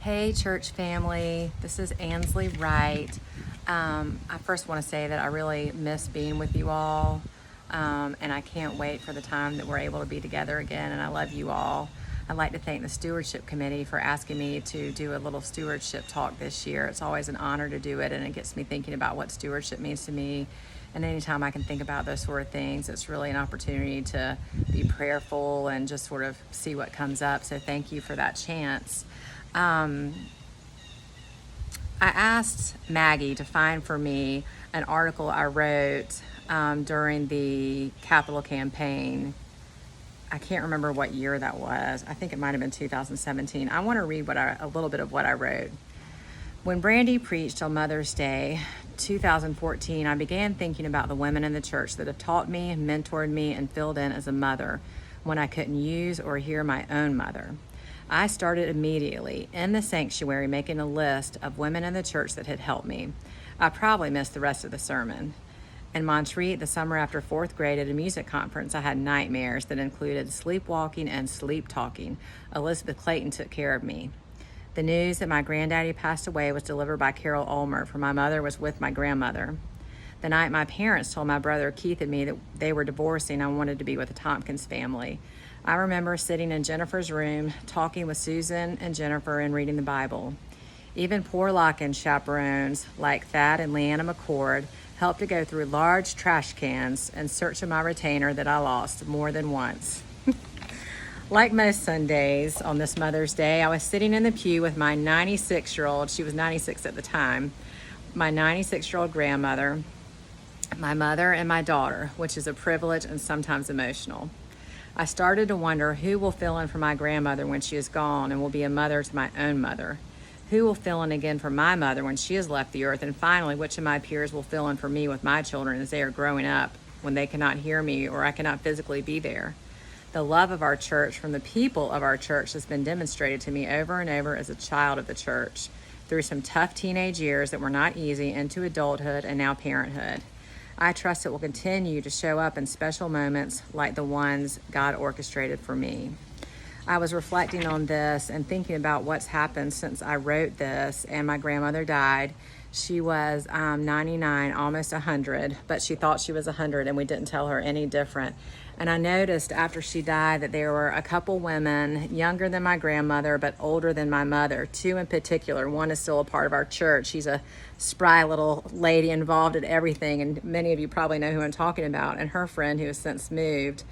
Hey, church family. This is Ansley Wright. I first want to say that I really miss being with you all, and I can't wait for the time that we're able to be together again, and I love you all. I'd like to thank the Stewardship Committee for asking me to do a little stewardship talk this year. It's always an honor to do it, and it gets me thinking about what stewardship means to me. And anytime I can think about those sort of things, it's really an opportunity to be prayerful and just sort of see what comes up. So thank you for that chance. I asked Maggie to find for me an article I wrote during the capital campaign. I can't remember what year that was. I think it might have been 2017. I want to read a little bit of what I wrote. When Brandy preached on Mother's Day 2014, I began thinking about the women in the church that have taught me, mentored me, and filled in as a mother when I couldn't use or hear my own mother. I started immediately in the sanctuary making a list of women in the church that had helped me. I probably missed the rest of the sermon. In Montreat, the summer after fourth grade at a music conference, I had nightmares that included sleepwalking and sleep talking. Elizabeth Clayton took care of me. The news that my granddaddy passed away was delivered by Carol Ulmer, for my mother was with my grandmother. The night my parents told my brother Keith and me that they were divorcing, I wanted to be with the Tompkins family. I remember sitting in Jennifer's room, talking with Susan and Jennifer and reading the Bible. Even poor lock-in chaperones like Thad and Leanna McCord helped to go through large trash cans in search of my retainer that I lost more than once. Like most Sundays on this Mother's Day, I was sitting in the pew with my 96-year-old, she was 96 at the time, my 96-year-old grandmother, my mother, and my daughter, which is a privilege and sometimes emotional. I started to wonder who will fill in for my grandmother when she is gone and will be a mother to my own mother. Who will fill in again for my mother when she has left the earth? And finally, which of my peers will fill in for me with my children as they are growing up when they cannot hear me or I cannot physically be there? The love of our church from the people of our church has been demonstrated to me over and over as a child of the church, through some tough teenage years that were not easy, into adulthood and now parenthood. I trust it will continue to show up in special moments like the ones God orchestrated for me. I was reflecting on this and thinking about what's happened since I wrote this and my grandmother died. She was 99, almost 100, but she thought she was 100 and we didn't tell her any different. And I noticed after she died that there were a couple women younger than my grandmother but older than my mother, two in particular. One is still a part of our church. She's a spry little lady involved in everything, and many of you probably know who I'm talking about, and her friend who has since moved.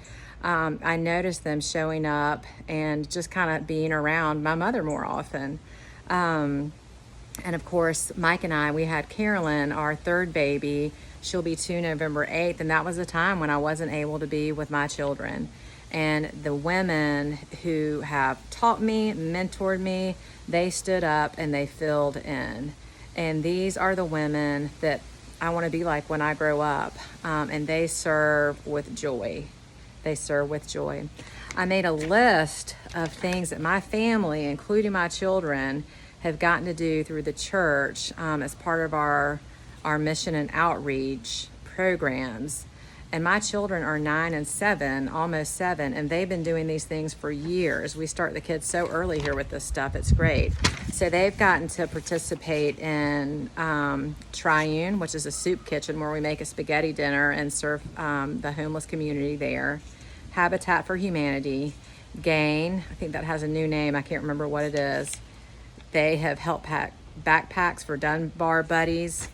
I noticed them showing up and just kind of being around my mother more often. And of course, Mike and I, we had Carolyn, our third baby. She'll be 2 November 8th, and that was a time when I wasn't able to be with my children. And the women who have taught me, mentored me, they stood up and they filled in. And these are the women that I want to be like when I grow up. And they serve with joy. They serve with joy. I made a list of things that my family, including my children, have gotten to do through the church as part of our mission and outreach programs. And my children are 9 and 7, almost 7, and they've been doing these things for years. We start the kids so early here with this stuff. It's great. So they've gotten to participate in Triune, which is a soup kitchen where we make a spaghetti dinner and serve the homeless community there. Habitat for Humanity, Gain, I think that has a new name. I can't remember what it is. They have helped pack backpacks for Dunbar Buddies.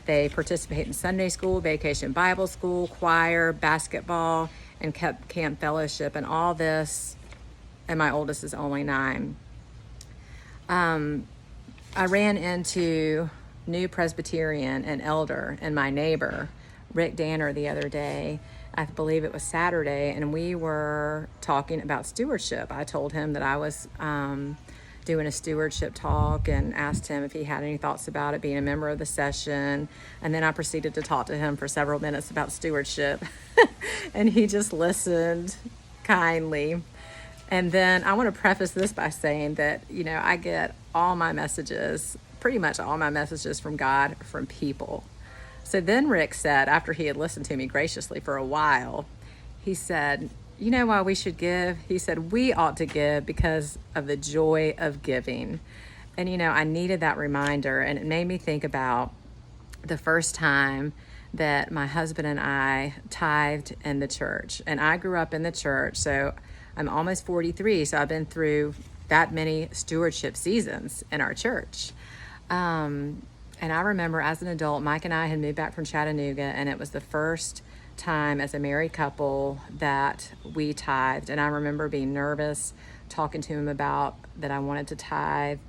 They participate in Sunday school, Vacation Bible School, choir, basketball, and camp fellowship, and all this, and my oldest is only 9. I ran into new Presbyterian and elder and my neighbor, Rick Danner, the other day. I believe it was Saturday, and we were talking about stewardship. I told him that I was doing a stewardship talk and asked him if he had any thoughts about it, being a member of the session. And then I proceeded to talk to him for several minutes about stewardship. And he just listened kindly. And then I want to preface this by saying that, I get all my messages, pretty much all my messages from God, from people. So then Rick said, after he had listened to me graciously for a while, he said, you know why we should give? He said, we ought to give because of the joy of giving. And, I needed that reminder, and it made me think about the first time that my husband and I tithed in the church. And I grew up in the church, so I'm almost 43, so I've been through that many stewardship seasons in our church. And I remember as an adult, Mike and I had moved back from Chattanooga, and it was the first time as a married couple that we tithed. And I remember being nervous, talking to him about that I wanted to tithe.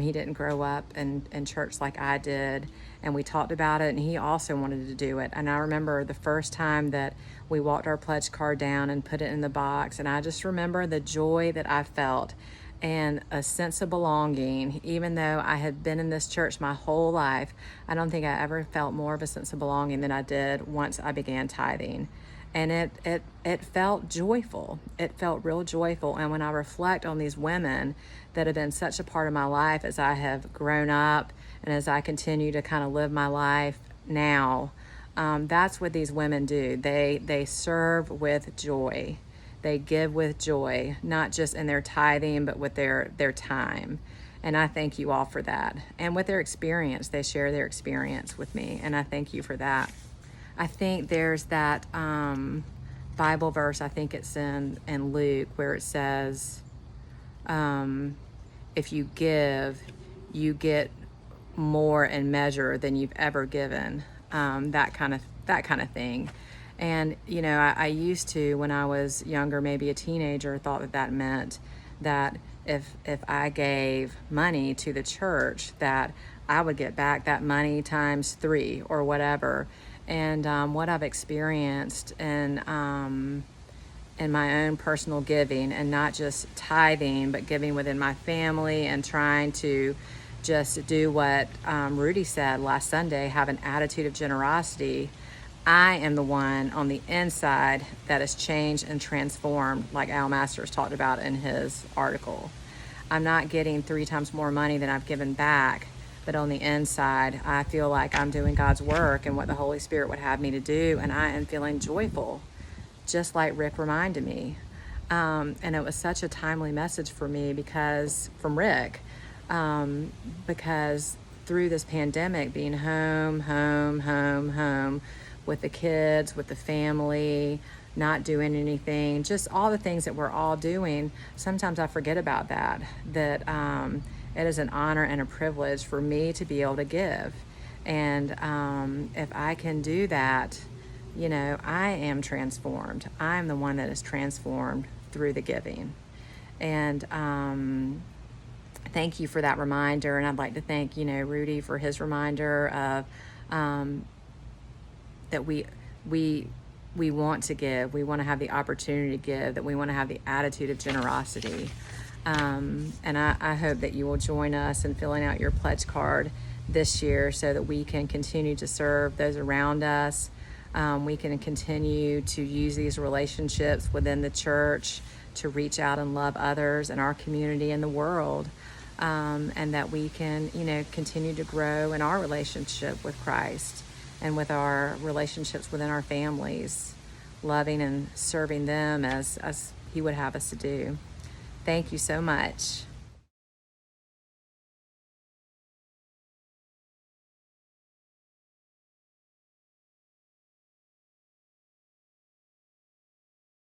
He didn't grow up in church like I did, and we talked about it, and he also wanted to do it. And I remember the first time that we walked our pledge card down and put it in the box, and I just remember the joy that I felt and a sense of belonging. Even though I had been in this church my whole life, I don't think I ever felt more of a sense of belonging than I did once I began tithing. And it felt joyful. It felt real joyful. And when I reflect on these women that have been such a part of my life as I have grown up and as I continue to kind of live my life now, that's what these women do. They serve with joy. They give with joy, not just in their tithing, but with their time. And I thank you all for that. And with their experience, they share their experience with me. And I thank you for that. I think there's that Bible verse, I think it's in Luke, where it says, if you give, you get more in measure than you've ever given, that kind of thing. And, I used to, when I was younger, maybe a teenager, thought that meant that if I gave money to the church, that I would get back that money times 3 or whatever. And what I've experienced in my own personal giving, and not just tithing, but giving within my family and trying to just do what Rudy said last Sunday, have an attitude of generosity. I am the one on the inside that is changed and transformed, like Al Masters talked about in his article. I'm not getting 3 times more money than I've given back, but on the inside, I feel like I'm doing God's work and what the Holy Spirit would have me to do, and I am feeling joyful, just like Rick reminded me. And it was such a timely message for me from Rick, because through this pandemic, being home, with the kids, with the family, not doing anything, just all the things that we're all doing, sometimes I forget about that it is an honor and a privilege for me to be able to give. And if I can do that, I am transformed. I'm the one that is transformed through the giving. And thank you for that reminder. And I'd like to thank, Rudy for his reminder of that we want to give. We want to have the opportunity to give, that we want to have the attitude of generosity. And I hope that you will join us in filling out your pledge card this year so that we can continue to serve those around us. We can continue to use these relationships within the church to reach out and love others in our community and the world. And that we can, continue to grow in our relationship with Christ and with our relationships within our families, loving and serving them as He would have us to do. Thank you so much.